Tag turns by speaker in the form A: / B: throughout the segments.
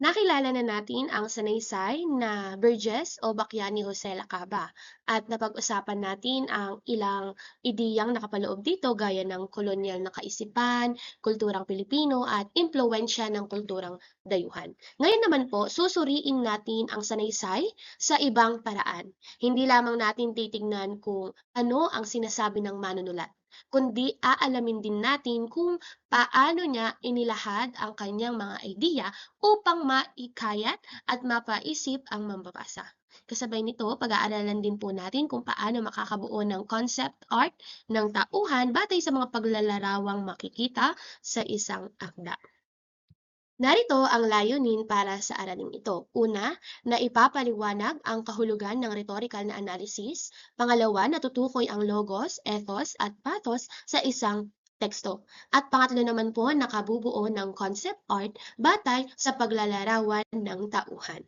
A: Nakilala na natin ang sanaysay na Burgess o Bakya ni Jose Lacaba at napag-usapan natin ang ilang ideyang nakapaloob dito gaya ng kolonyal na kaisipan, kulturang Pilipino at impluwensya ng kulturang dayuhan. Ngayon naman po, susuriin natin ang sanaysay sa ibang paraan. Hindi lamang natin titignan kung ano ang sinasabi ng manunulat, kundi aalamin din natin kung paano niya inilahad ang kanyang mga ideya upang maikayat at mapaisip ang mambabasa. Kasabay nito, pag-aaralan din po natin kung paano makakabuo ng concept art ng tauhan batay sa mga paglalarawang makikita sa isang akda. Narito ang layunin para sa araling ito. Una, na ipapaliwanag ang kahulugan ng rhetorical na analysis. Pangalawa, natutukoy ang logos, ethos at pathos sa isang teksto. At pangatlo naman po, nakabubuo ng concept art batay sa paglalarawan ng tauhan.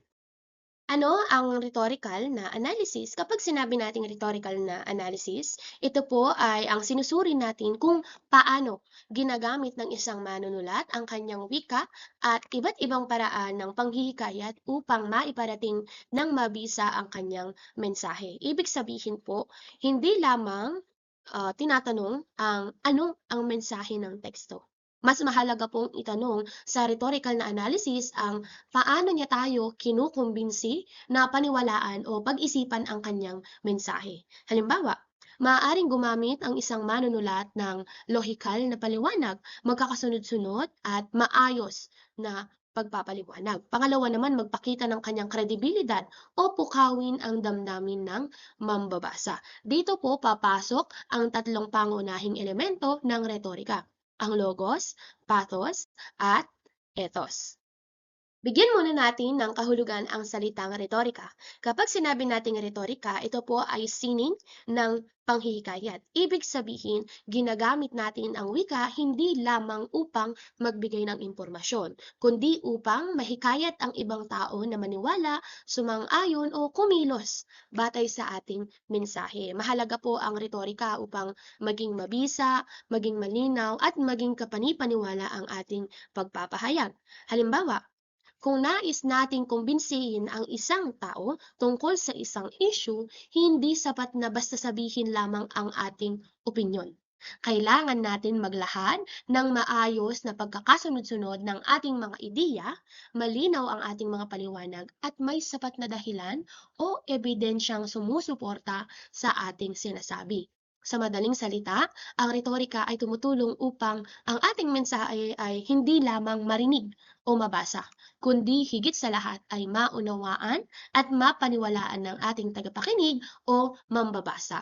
A: Ano ang rhetorical na analysis? Kapag sinabi nating rhetorical na analysis, ito po ay ang sinusuri natin kung paano ginagamit ng isang manunulat ang kanyang wika at iba't ibang paraan ng panghihikayat upang maiparating ng mabisa ang kanyang mensahe. Ibig sabihin po, hindi lamang tinatanong ang ano ang mensahe ng teksto. Mas mahalaga pong itanong sa rhetorical na analysis ang paano niya tayo kinukumbinsi na paniwalaan o pag-isipan ang kanyang mensahe. Halimbawa, maaaring gumamit ang isang manunulat ng lohikal na paliwanag, magkakasunod-sunod at maayos na pagpapaliwanag. Pangalawa naman, magpakita ng kanyang kredibilidad o pukawin ang damdamin ng mambabasa. Dito po papasok ang tatlong pangunahing elemento ng retorika, ang logos, pathos, at ethos. Bigyan muna natin ng kahulugan ang salitang retorika. Kapag sinabi nating retorika, ito po ay sining ng panghihikayat. Ibig sabihin, ginagamit natin ang wika hindi lamang upang magbigay ng impormasyon, kundi upang mahikayat ang ibang tao na maniwala, sumang-ayon o kumilos batay sa ating mensahe. Mahalaga po ang retorika upang maging mabisa, maging malinaw at maging kapani-paniwala ang ating pagpapahayag. Halimbawa, kung nais nating kumbinsihin ang isang tao tungkol sa isang issue, hindi sapat na basta sabihin lamang ang ating opinyon. Kailangan natin maglahad ng maayos na pagkakasunod-sunod ng ating mga ideya, malinaw ang ating mga paliwanag at may sapat na dahilan o ebidensyang sumusuporta sa ating sinasabi. Sa madaling salita, ang retorika ay tumutulong upang ang ating mensahe ay hindi lamang marinig o mabasa, kundi higit sa lahat ay maunawaan at mapaniwalaan ng ating tagapakinig o mambabasa.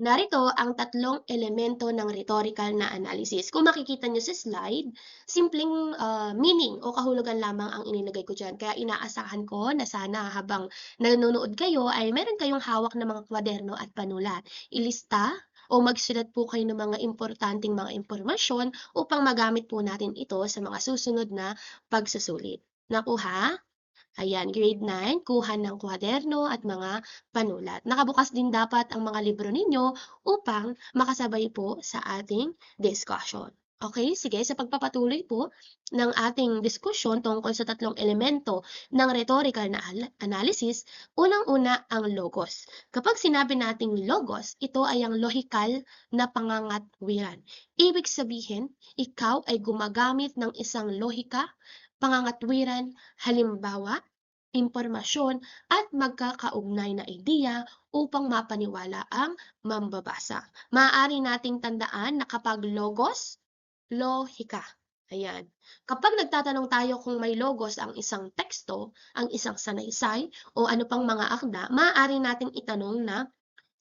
A: Narito ang tatlong elemento ng rhetorical na analysis. Kung makikita nyo sa slide, simpleng meaning o kahulugan lamang ang inilagay ko dyan. Kaya inaasahan ko na sana habang nanonood kayo ay meron kayong hawak na mga kwaderno at panulat. Ilista o magsulat po kayo ng mga importanteng mga impormasyon upang magamit po natin ito sa mga susunod na pagsusulit. Nakuha? Ayan, grade 9, kuha ng kwaderno at mga panulat. Nakabukas din dapat ang mga libro ninyo upang makasabay po sa ating discussion. Okay, sige, sa pagpapatuloy po ng ating diskusyon tungkol sa tatlong elemento ng rhetorical na analysis, unang-una ang logos. Kapag sinabi nating logos, ito ay ang lohikal na pangangatwiran. Ibig sabihin, ikaw ay gumagamit ng isang lohika, pangangatwiran, halimbawa, impormasyon at magkakaugnay na ideya upang mapaniwala ang mambabasa. Maaari nating tandaan na kapag logos, lohika. Ayan. Kapag nagtatanong tayo kung may logos ang isang teksto, ang isang sanaysay, o ano pang mga akda, maaari nating itanong na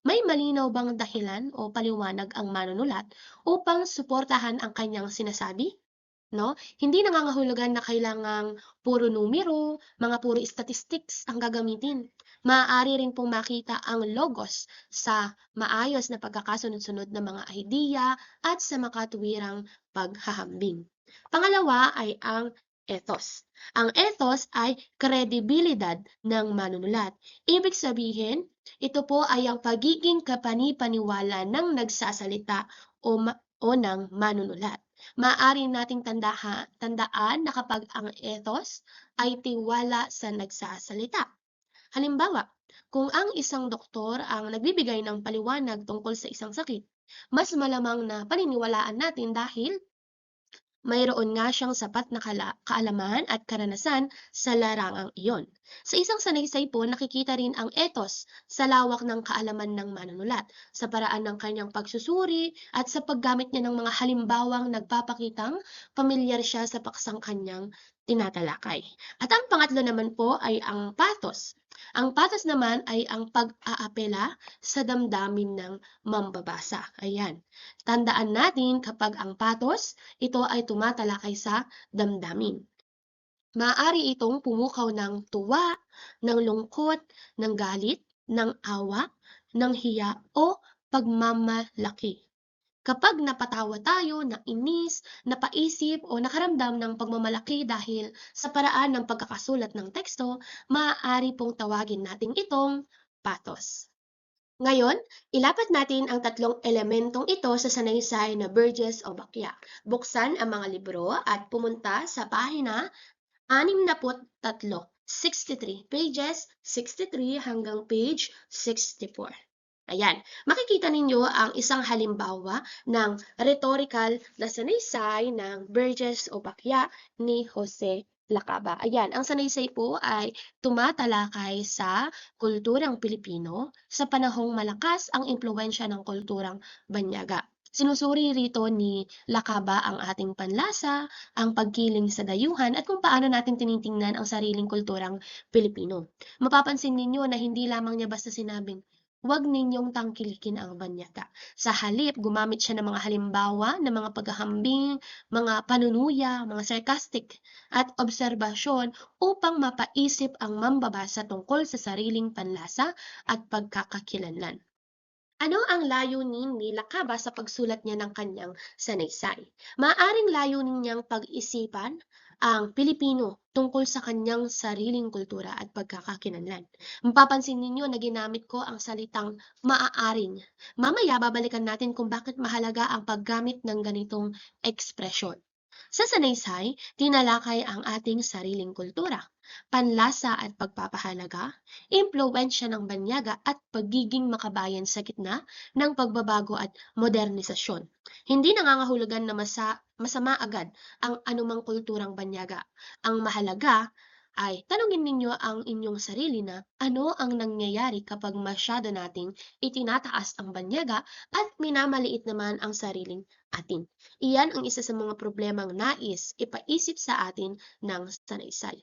A: may malinaw bang dahilan o paliwanag ang manunulat upang suportahan ang kanyang sinasabi? No? Hindi nangangahulugan na kailangang puro numero, mga puro statistics ang gagamitin. Maaari rin pong makita ang logos sa maayos na pagkakasunod-sunod ng mga idea at sa makatuwirang paghahambing. Pangalawa ay ang ethos. Ang ethos ay kredibilidad ng manunulat. Ibig sabihin, ito po ay ang pagiging kapani-paniwala ng nagsasalita o ng manunulat. Maaari nating tandaan na kapag ang ethos ay tiwala sa nagsasalita. Halimbawa, kung ang isang doktor ang nagbibigay ng paliwanag tungkol sa isang sakit, mas malamang na paniniwalaan natin dahil mayroon nga siyang sapat na kaalaman at karanasan sa larangang iyon. Sa isang sanaysay po, nakikita rin ang ethos sa lawak ng kaalaman ng manunulat, sa paraan ng kanyang pagsusuri at sa paggamit niya ng mga halimbawang nagpapakitang pamilyar siya sa paksang kanyang tinatalakay. At ang pangatlo naman po ay ang pathos. Ang pathos naman ay ang pag-aapela sa damdamin ng mambabasa. Ayan. Tandaan natin kapag ang pathos, ito ay tumatalakay sa damdamin. Maaari itong pumukaw ng tuwa, ng lungkot, ng galit, ng awa, ng hiya o pagmamalaki. Kapag napatawa tayo, nainis, napaisip o nakaramdam ng pagmamalaki dahil sa paraan ng pagkakasulat ng teksto, maaari pong tawagin natin itong pathos. Ngayon, ilapat natin ang tatlong elementong ito sa sanaysay na Burgess o Bakya. Buksan ang mga libro at pumunta sa pahina 63, 63, pages 63 hanggang page 64. Ayan, makikita ninyo ang isang halimbawa ng rhetorical na sanaysay ng Burgess o Bakya ni Jose Lacaba. Ayan, ang sanaysay po ay tumatalakay sa kulturang Pilipino sa panahong malakas ang impluwensya ng kulturang Banyaga. Sinusuri rito ni Lacaba ang ating panlasa, ang pagkiling sa dayuhan at kung paano natin tinitingnan ang sariling kulturang Pilipino. Mapapansin ninyo na hindi lamang niya basta sinabing, "Huwag ninyong tangkilikin ang banyaga." Sa halip, gumamit siya ng mga halimbawa ng mga paghahambing, mga panunuya, mga sarcastic at obserbasyon upang mapaisip ang mambabasa tungkol sa sariling panlasa at pagkakakilanlan. Ano ang layunin ni Lacaba sa pagsulat niya ng kanyang sanaysay? Maaaring layunin niyang pag-isipan ang Pilipino tungkol sa kanyang sariling kultura at pagkakakilanlan. Mapapansin ninyo na ginamit ko ang salitang maaaring. Mamaya babalikan natin kung bakit mahalaga ang paggamit ng ganitong ekspresyon. Sa sanaysay, tinalakay ang ating sariling kultura, panlasa at pagpapahalaga, impluwensya ng banyaga at pagiging makabayan sa gitna ng pagbabago at modernisasyon. Hindi nangangahulugan na masama agad ang anumang kulturang banyaga. Ang mahalaga ay tanungin ninyo ang inyong sarili na ano ang nangyayari kapag masyado nating itinataas ang banyaga at minamaliit naman ang sariling atin. Iyan ang isa sa mga problemang nais ipaisip sa atin ng sanaysay.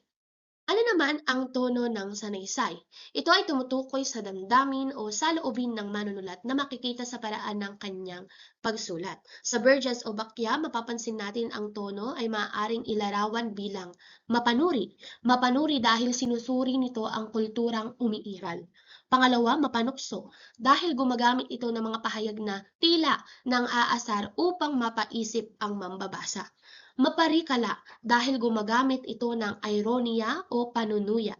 A: Ano naman ang tono ng sanaysay? Ito ay tumutukoy sa damdamin o saloobin ng manunulat na makikita sa paraan ng kanyang pagsulat. Sa Burgess o Bakya, mapapansin natin ang tono ay maaaring ilarawan bilang mapanuri. Mapanuri dahil sinusuri nito ang kulturang umiiral. Pangalawa, mapanukso dahil gumagamit ito ng mga pahayag na tila ng aasar upang mapaisip ang mambabasa. Maparikala dahil gumagamit ito ng ironiya o panunuya.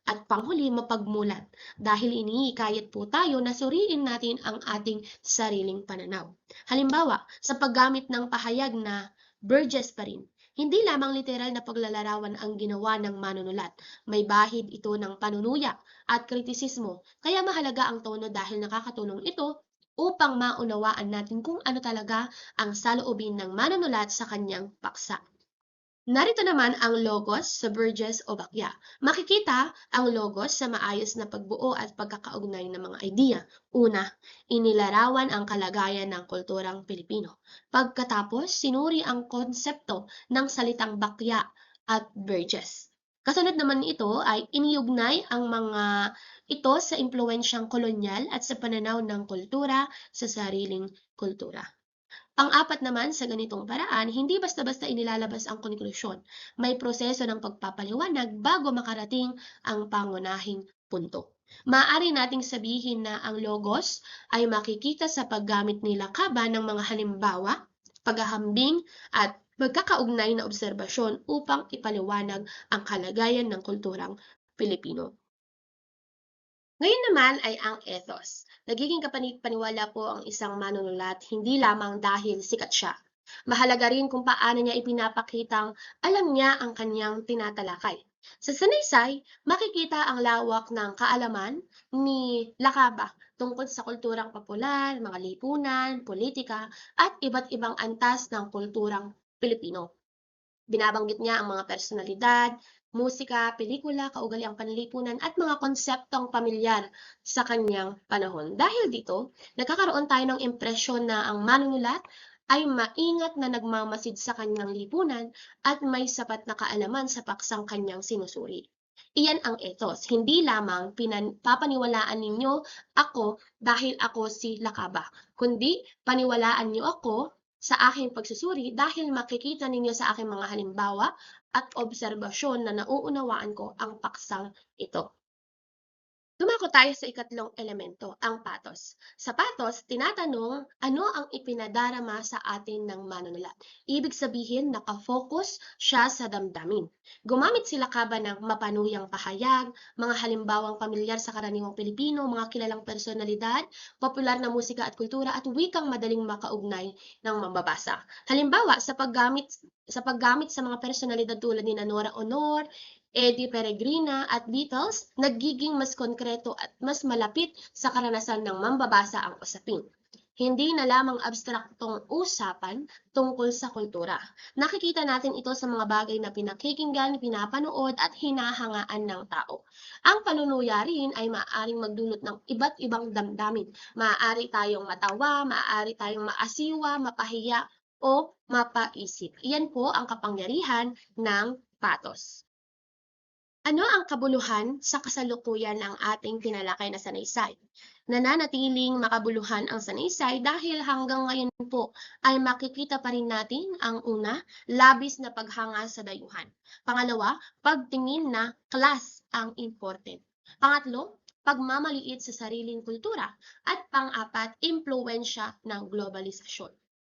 A: At panghuli, mapagmulat dahil iniikayat po tayo na suriin natin ang ating sariling pananaw. Halimbawa, sa paggamit ng pahayag na Burgess pa rin, hindi lamang literal na paglalarawan ang ginawa ng manunulat. May bahid ito ng panunuya at kritisismo, kaya mahalaga ang tono dahil nakakatulong ito upang maunawaan natin kung ano talaga ang saloobin ng manunulat sa kanyang paksa. Narito naman ang logos sa Burgess o Bakya. Makikita ang logos sa maayos na pagbuo at pagkakaugnay ng mga idea. Una, inilarawan ang kalagayan ng kulturang Pilipino. Pagkatapos, sinuri ang konsepto ng salitang Bakya at Burgess. Kasunod naman nito ay iniugnay ang mga ito sa impluwensyang kolonyal at sa pananaw ng kultura sa sariling kultura. Pang-apat naman sa ganitong paraan, hindi basta-basta inilalabas ang konklusyon. May proseso ng pagpapaliwanag bago makarating ang pangunahing punto. Maaari nating sabihin na ang logos ay makikita sa paggamit nila kaba ng mga halimbawa, paghahambing at magkakaugnay na obserbasyon upang ipaliwanag ang kalagayan ng kulturang Pilipino. Ngayon naman ay ang ethos. Nagiging kapani-paniwala po ang isang manunulat hindi lamang dahil sikat siya, Mahalaga rin kung paano niya ipinapakitang alam niya ang kanyang tinatalakay. Sa sanaysay, makikita ang lawak ng kaalaman ni Lakaba tungkol sa kulturang popular, mga lipunan, politika, at iba't ibang antas ng kulturang Pilipino. Binabanggit niya ang mga personalidad, musika, pelikula, kaugaliang panlipunan at mga konseptong pamilyar sa kanyang panahon. Dahil dito, nagkakaroon tayo ng impresyon na ang manunulat ay maingat na nagmamasid sa kanyang lipunan at may sapat na kaalaman sa paksang kanyang sinusuri. Iyan ang ethos. Hindi lamang papaniwalaan ninyo ako dahil ako si Lakaba, kundi paniwalaan niyo ako sa aking pagsusuri dahil makikita ninyo sa aking mga halimbawa at obserbasyon na nauunawaan ko ang paksang ito. Dumako tayo sa ikatlong elemento, ang patos. Sa patos, tinatanong ano ang ipinadarama sa atin ng manunulat. Ibig sabihin, nakafocus siya sa damdamin. Gumamit sila kaba ng mapanuyang pahayag, mga halimbawang pamilyar sa karaniwang Pilipino, mga kilalang personalidad, popular na musika at kultura, at wikang madaling makaugnay ng mambabasa. Halimbawa, sa paggamit sa mga personalidad tulad ni Nora Honor, Eddie Peregrina at Beatles, nagiging mas konkreto at mas malapit sa karanasan ng mambabasa ang usapin. Hindi na lamang abstraktong usapan tungkol sa kultura. Nakikita natin ito sa mga bagay na pinakikinggan, pinapanood at hinahangaan ng tao. Ang panunuya rin ay maaaring magdulot ng iba't ibang damdamin. Maaari tayong matawa, maaari tayong maasiwa, mapahiya o mapaisip. Iyan po ang kapangyarihan ng patos. Ano ang kabuluhan sa kasalukuyan ng ating tinalakay na sanaysay? Nananatiling makabuluhan ang sanaysay dahil hanggang ngayon po ay makikita pa rin natin ang una, labis na paghanga sa dayuhan. Pangalawa, pagtingin na class ang important. Pangatlo, pagmamaliit sa sariling kultura. At pang-apat, impluensya ng globalisasyon.